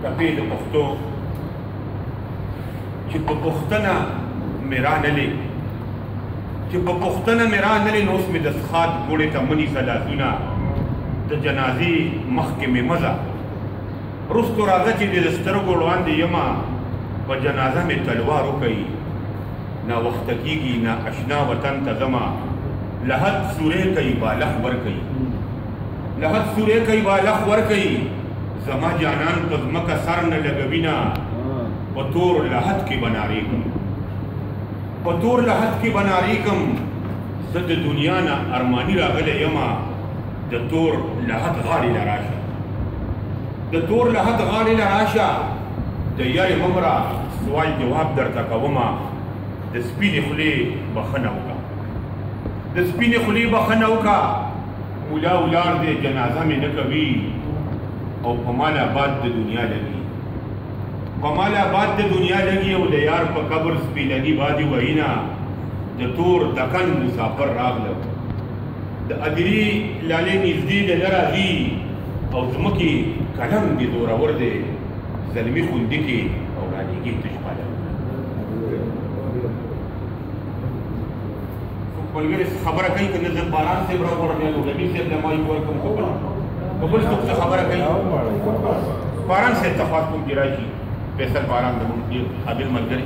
ټپې د پښتو چې په پوښتنه مې رانلې نو اوس مې د څښاک ګوړې ته منیسه لاسونه د جنازې مخکې مې مزه رستو راځه چې د سترګو وړاندې یمه په جنازه مې تلوار وکوي ناوخته کېږي نا اشنا وطن ته ځمه لحد سورې کوي بالښ ورکوي زما جانان په ځمکه سر نه لګوینه په تور لحد کې بنارېږم زه د دنیا نه ارماني راغلی یمه د تور لحد غاړې له راشه د یارې ممره سوال جواب درته کومه د سپینې خولې بخښنه وکړه مولا ولاړ دی جنازه مې نه کوي او په مال آباد د دنیا لګي او د یار په قبر سپینګي بادي وینا د تور دکن مسافر راغله د ادري لالې نږدې د راځي او زمکي قلم دې زورور دی زلمي خوندې کې او راځي تشپاله ولګر خبره کوي کنه د باران سے برابر ورته نو لبي سے لمای ورکم خبر څه خبره کوي باران سے اتفاق کوم دی راځي فیصل باران د مونږ قابل ملګری